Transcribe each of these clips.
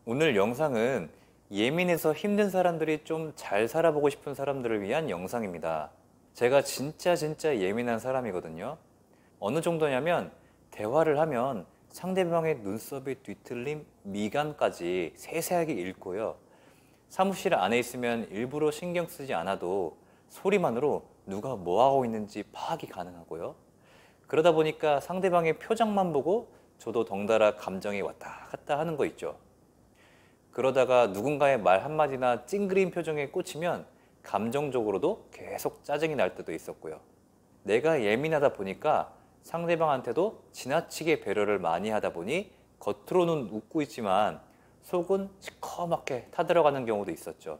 오늘 영상은 예민해서 힘든 사람들이 좀 잘 살아보고 싶은 사람들을 위한 영상입니다. 제가 진짜 예민한 사람이거든요. 어느 정도냐면 대화를 하면 상대방의 눈썹이 뒤틀림, 미간까지 세세하게 읽고요. 사무실 안에 있으면 일부러 신경 쓰지 않아도 소리만으로 누가 뭐 하고 있는지 파악이 가능하고요. 그러다 보니까 상대방의 표정만 보고 저도 덩달아 감정이 왔다 갔다 하는 거 있죠. 그러다가 누군가의 말 한마디나 찡그린 표정에 꽂히면 감정적으로도 계속 짜증이 날 때도 있었고요. 내가 예민하다 보니까 상대방한테도 지나치게 배려를 많이 하다 보니 겉으로는 웃고 있지만 속은 시커멓게 타들어가는 경우도 있었죠.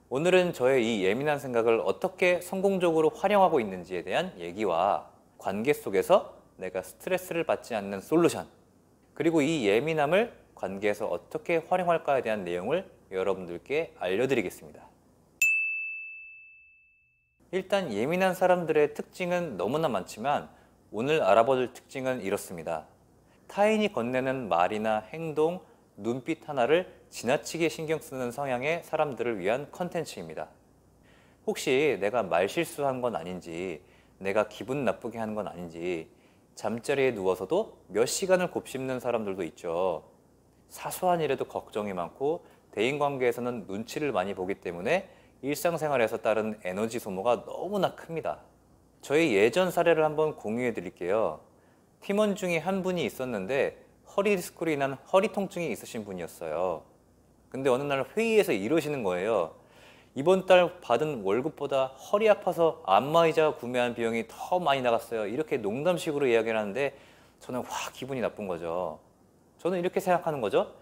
오늘은 저의 이 예민한 생각을 어떻게 성공적으로 활용하고 있는지에 대한 얘기와 관계 속에서 내가 스트레스를 받지 않는 솔루션, 그리고 이 예민함을 관계에서 어떻게 활용할까에 대한 내용을 여러분들께 알려드리겠습니다. 일단 예민한 사람들의 특징은 너무나 많지만 오늘 알아볼 특징은 이렇습니다. 타인이 건네는 말이나 행동, 눈빛 하나를 지나치게 신경 쓰는 성향의 사람들을 위한 컨텐츠입니다. 혹시 내가 말실수한 건 아닌지, 내가 기분 나쁘게 하는 건 아닌지 잠자리에 누워서도 몇 시간을 곱씹는 사람들도 있죠. 사소한 일에도 걱정이 많고 대인관계에서는 눈치를 많이 보기 때문에 일상생활에서 따른 에너지 소모가 너무나 큽니다. 저희 예전 사례를 한번 공유해 드릴게요. 팀원 중에 한 분이 있었는데 허리 디스크로 인한 허리 통증이 있으신 분이었어요. 근데 어느 날 회의에서 이러시는 거예요. 이번 달 받은 월급보다 허리 아파서 안마의자 구매한 비용이 더 많이 나갔어요. 이렇게 농담식으로 이야기를 하는데 저는 확 기분이 나쁜 거죠. 저는 이렇게 생각하는 거죠.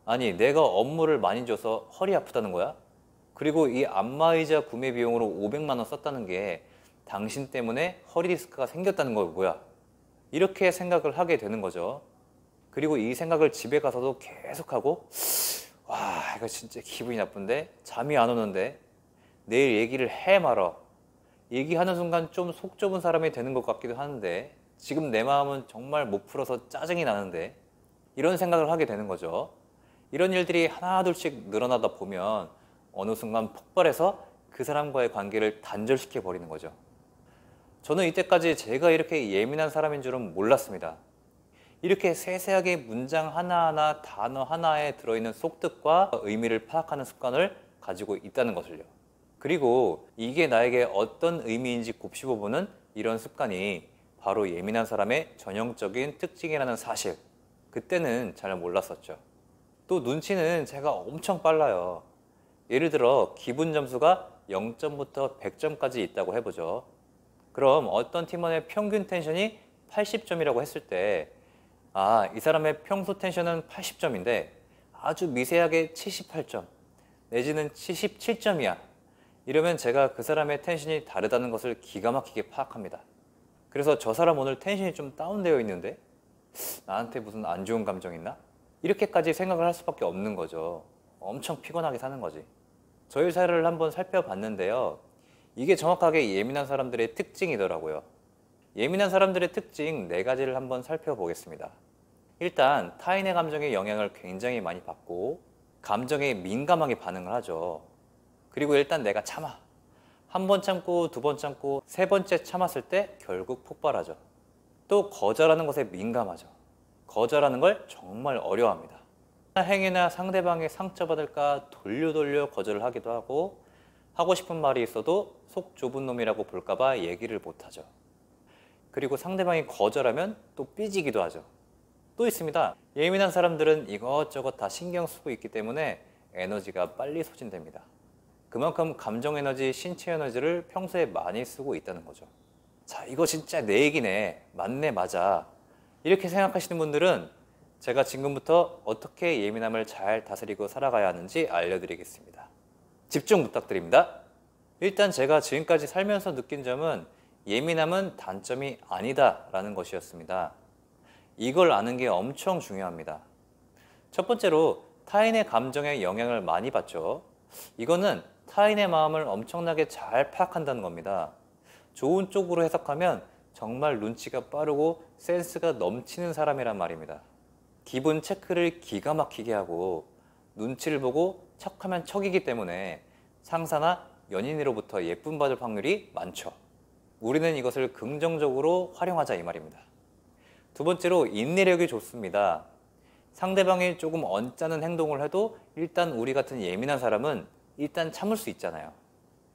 아니, 내가 업무를 많이 줘서 허리 아프다는 거야? 그리고 이 안마의자 구매 비용으로 500만 원 썼다는 게 당신 때문에 허리 디스크가 생겼다는 거고요. 이렇게 생각을 하게 되는 거죠. 그리고 이 생각을 집에 가서도 계속하고, 와, 이거 진짜 기분이 나쁜데? 잠이 안 오는데? 내일 얘기를 해 말어. 얘기하는 순간 좀 속 좁은 사람이 되는 것 같기도 하는데 지금 내 마음은 정말 못 풀어서 짜증이 나는데, 이런 생각을 하게 되는 거죠. 이런 일들이 하나둘씩 늘어나다 보면 어느 순간 폭발해서 그 사람과의 관계를 단절시켜 버리는 거죠. 저는 이때까지 제가 이렇게 예민한 사람인 줄은 몰랐습니다. 이렇게 세세하게 문장 하나하나 단어 하나에 들어있는 속뜻과 의미를 파악하는 습관을 가지고 있다는 것을요. 그리고 이게 나에게 어떤 의미인지 곱씹어보는 이런 습관이 바로 예민한 사람의 전형적인 특징이라는 사실, 그때는 잘 몰랐었죠. 또 눈치는 제가 엄청 빨라요. 예를 들어 기분 점수가 0점부터 100점까지 있다고 해보죠. 그럼 어떤 팀원의 평균 텐션이 80점이라고 했을 때, 아, 이 사람의 평소 텐션은 80점인데 아주 미세하게 78점 내지는 77점이야. 이러면 제가 그 사람의 텐션이 다르다는 것을 기가 막히게 파악합니다. 그래서 저 사람 오늘 텐션이 좀 다운되어 있는데 나한테 무슨 안 좋은 감정 있나? 이렇게까지 생각을 할 수밖에 없는 거죠. 엄청 피곤하게 사는 거지. 저희 사례를 한번 살펴봤는데요. 이게 정확하게 예민한 사람들의 특징이더라고요. 예민한 사람들의 특징 4가지를 한번 살펴보겠습니다. 일단 타인의 감정에 영향을 굉장히 많이 받고 감정에 민감하게 반응을 하죠. 그리고 일단 내가 참아. 한 번 참고 2번 참고 3번째 참았을 때 결국 폭발하죠. 또 거절하는 것에 민감하죠. 거절하는 걸 정말 어려워합니다. 행위나 상대방이 상처받을까 돌려 거절을 하기도 하고 싶은 말이 있어도 속 좁은 놈이라고 볼까봐 얘기를 못하죠. 그리고 상대방이 거절하면 또 삐지기도 하죠. 또 있습니다. 예민한 사람들은 이것저것 다 신경 쓰고 있기 때문에 에너지가 빨리 소진됩니다. 그만큼 감정 에너지, 신체 에너지를 평소에 많이 쓰고 있다는 거죠. 자, 이거 진짜 내 얘기네. 맞네, 맞아. 이렇게 생각하시는 분들은 제가 지금부터 어떻게 예민함을 잘 다스리고 살아가야 하는지 알려드리겠습니다. 집중 부탁드립니다. 일단 제가 지금까지 살면서 느낀 점은 예민함은 단점이 아니다 라는 것이었습니다. 이걸 아는 게 엄청 중요합니다. 첫 번째로 타인의 감정에 영향을 많이 받죠. 이거는 타인의 마음을 엄청나게 잘 파악한다는 겁니다. 좋은 쪽으로 해석하면 정말 눈치가 빠르고 센스가 넘치는 사람이란 말입니다. 기분 체크를 기가 막히게 하고 눈치를 보고 척하면 척이기 때문에 상사나 연인으로부터 예쁨 받을 확률이 많죠. 우리는 이것을 긍정적으로 활용하자 이 말입니다. 두 번째로 인내력이 좋습니다. 상대방이 조금 언짢은 행동을 해도 일단 우리 같은 예민한 사람은 일단 참을 수 있잖아요.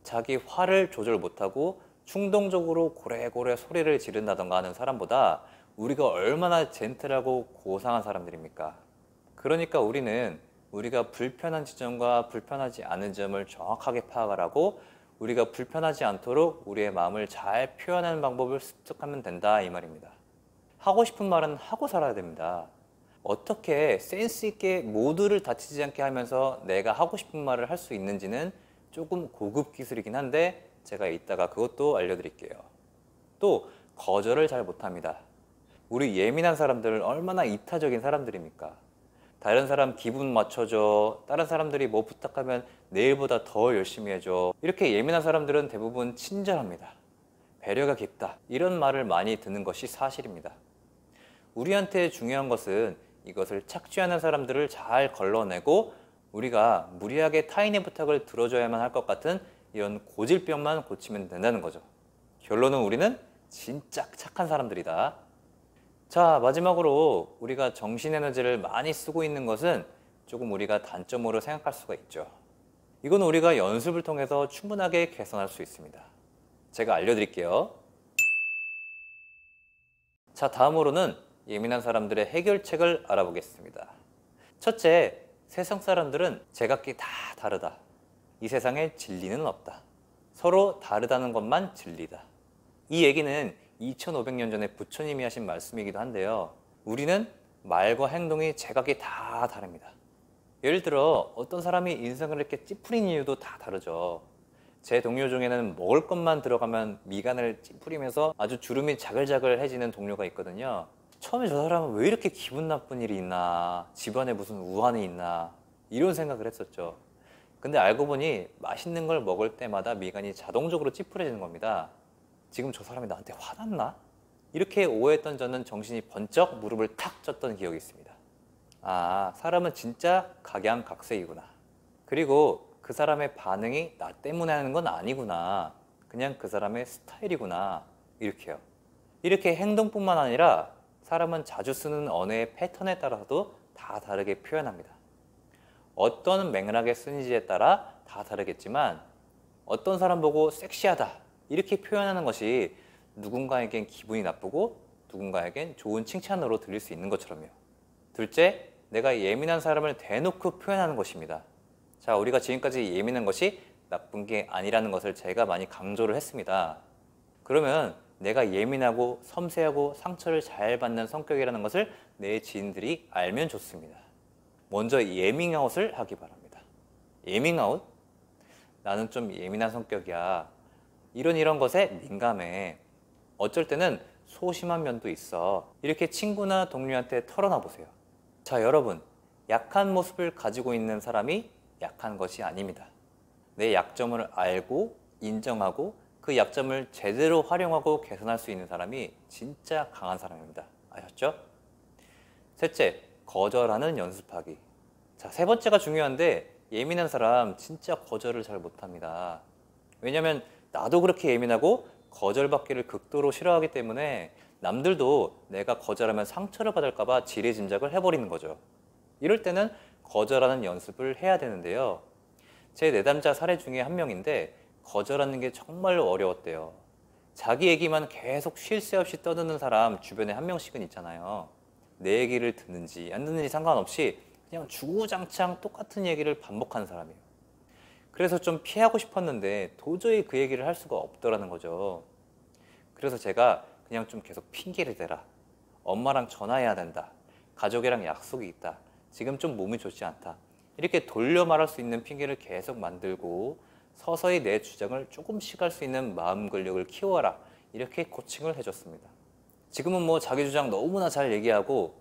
자기 화를 조절 못하고 충동적으로 고래고래 소리를 지른다던가 하는 사람보다 우리가 얼마나 젠틀하고 고상한 사람들입니까? 그러니까 우리는 우리가 불편한 지점과 불편하지 않은 점을 정확하게 파악을 하고 우리가 불편하지 않도록 우리의 마음을 잘 표현하는 방법을 습득하면 된다 이 말입니다. 하고 싶은 말은 하고 살아야 됩니다. 어떻게 센스 있게 모두를 다치지 않게 하면서 내가 하고 싶은 말을 할 수 있는지는 조금 고급 기술이긴 한데 제가 이따가 그것도 알려드릴게요. 또 거절을 잘 못합니다. 우리 예민한 사람들은 얼마나 이타적인 사람들입니까? 다른 사람 기분 맞춰줘, 다른 사람들이 뭐 부탁하면 내일보다 더 열심히 해줘. 이렇게 예민한 사람들은 대부분 친절합니다. 배려가 깊다, 이런 말을 많이 듣는 것이 사실입니다. 우리한테 중요한 것은 이것을 착취하는 사람들을 잘 걸러내고 우리가 무리하게 타인의 부탁을 들어줘야만 할 것 같은 이런 고질병만 고치면 된다는 거죠. 결론은 우리는 진짜 착한 사람들이다. 자, 마지막으로 우리가 정신에너지를 많이 쓰고 있는 것은 조금 우리가 단점으로 생각할 수가 있죠. 이건 우리가 연습을 통해서 충분하게 개선할 수 있습니다. 제가 알려드릴게요. 자, 다음으로는 예민한 사람들의 해결책을 알아보겠습니다. 첫째, 세상 사람들은 제각기 다 다르다. 이 세상에 진리는 없다. 서로 다르다는 것만 진리다. 이 얘기는 2500년 전에 부처님이 하신 말씀이기도 한데요. 우리는 말과 행동이 제각기 다 다릅니다. 예를 들어 어떤 사람이 인생을 이렇게 찌푸린 이유도 다 다르죠. 제 동료 중에는 먹을 것만 들어가면 미간을 찌푸리면서 아주 주름이 자글자글해지는 동료가 있거든요. 처음에 저 사람은 왜 이렇게 기분 나쁜 일이 있나, 집안에 무슨 우환이 있나 이런 생각을 했었죠. 근데 알고 보니 맛있는 걸 먹을 때마다 미간이 자동적으로 찌푸려지는 겁니다. 지금 저 사람이 나한테 화났나? 이렇게 오해했던 저는 정신이 번쩍 무릎을 탁 쳤던 기억이 있습니다. 아, 사람은 진짜 각양각색이구나. 그리고 그 사람의 반응이 나 때문에 하는 건 아니구나. 그냥 그 사람의 스타일이구나. 이렇게요. 이렇게 행동뿐만 아니라 사람은 자주 쓰는 언어의 패턴에 따라서도 다 다르게 표현합니다. 어떤 맥락에 쓰는지에 따라 다 다르겠지만 어떤 사람 보고 섹시하다 이렇게 표현하는 것이 누군가에겐 기분이 나쁘고 누군가에겐 좋은 칭찬으로 들릴 수 있는 것처럼요. 둘째, 내가 예민한 사람을 대놓고 표현하는 것입니다. 자, 우리가 지금까지 예민한 것이 나쁜 게 아니라는 것을 제가 많이 강조를 했습니다. 그러면 내가 예민하고 섬세하고 상처를 잘 받는 성격이라는 것을 내 지인들이 알면 좋습니다. 먼저 예밍아웃을 하기 바랍니다. 예밍아웃? 나는 좀 예민한 성격이야. 이런 것에 민감해. 어쩔 때는 소심한 면도 있어. 이렇게 친구나 동료한테 털어놔 보세요. 자, 여러분, 약한 모습을 가지고 있는 사람이 약한 것이 아닙니다. 내 약점을 알고 인정하고 그 약점을 제대로 활용하고 개선할 수 있는 사람이 진짜 강한 사람입니다. 아셨죠? 셋째, 거절하는 연습하기. 자, 세 번째가 중요한데 예민한 사람 진짜 거절을 잘 못합니다. 왜냐면 나도 그렇게 예민하고 거절받기를 극도로 싫어하기 때문에 남들도 내가 거절하면 상처를 받을까 봐 지레짐작을 해버리는 거죠. 이럴 때는 거절하는 연습을 해야 되는데요. 제 내담자 사례 중에 한 명인데 거절하는 게 정말 어려웠대요. 자기 얘기만 계속 쉴 새 없이 떠드는 사람 주변에 한 명씩은 있잖아요. 내 얘기를 듣는지 안 듣는지 상관없이 그냥 주구장창 똑같은 얘기를 반복하는 사람이에요. 그래서 좀 피하고 싶었는데 도저히 그 얘기를 할 수가 없더라는 거죠. 그래서 제가 그냥 좀 계속 핑계를 대라. 엄마랑 전화해야 된다. 가족이랑 약속이 있다. 지금 좀 몸이 좋지 않다. 이렇게 돌려 말할 수 있는 핑계를 계속 만들고 서서히 내 주장을 조금씩 할 수 있는 마음 근력을 키워라. 이렇게 코칭을 해줬습니다. 지금은 뭐 자기 주장 너무나 잘 얘기하고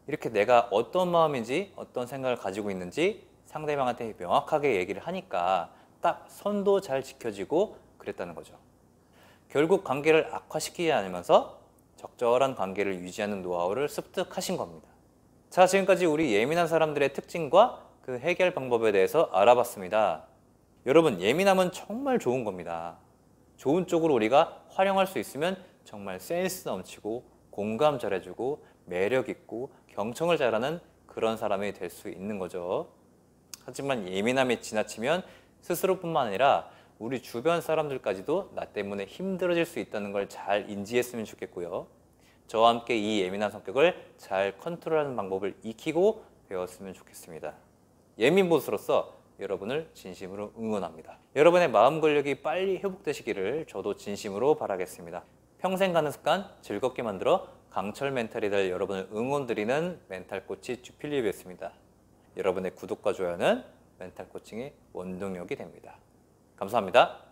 이렇게 내가 어떤 마음인지 어떤 생각을 가지고 있는지 상대방한테 명확하게 얘기를 하니까 딱 선도 잘 지켜지고 그랬다는 거죠. 결국 관계를 악화시키지 않으면서 적절한 관계를 유지하는 노하우를 습득하신 겁니다. 자, 지금까지 우리 예민한 사람들의 특징과 그 그 해결 방법에 대해서 알아봤습니다. 여러분, 예민함은 정말 좋은 겁니다. 좋은 쪽으로 우리가 활용할 수 있으면 정말 센스 넘치고 공감 잘해주고 매력 있고 경청을 잘하는 그런 사람이 될 수 있는 거죠. 하지만 예민함이 지나치면 스스로뿐만 아니라 우리 주변 사람들까지도 나 때문에 힘들어질 수 있다는 걸 잘 인지했으면 좋겠고요. 저와 함께 이 예민한 성격을 잘 컨트롤하는 방법을 익히고 배웠으면 좋겠습니다. 예민보스로서 여러분을 진심으로 응원합니다. 여러분의 마음 근력이 빨리 회복되시기를 저도 진심으로 바라겠습니다. 평생 가는 습관 즐겁게 만들어 강철 멘탈이 될 여러분을 응원드리는 멘탈 코치 주필립이었습니다. 여러분의 구독과 좋아요는 멘탈 코칭의 원동력이 됩니다. 감사합니다.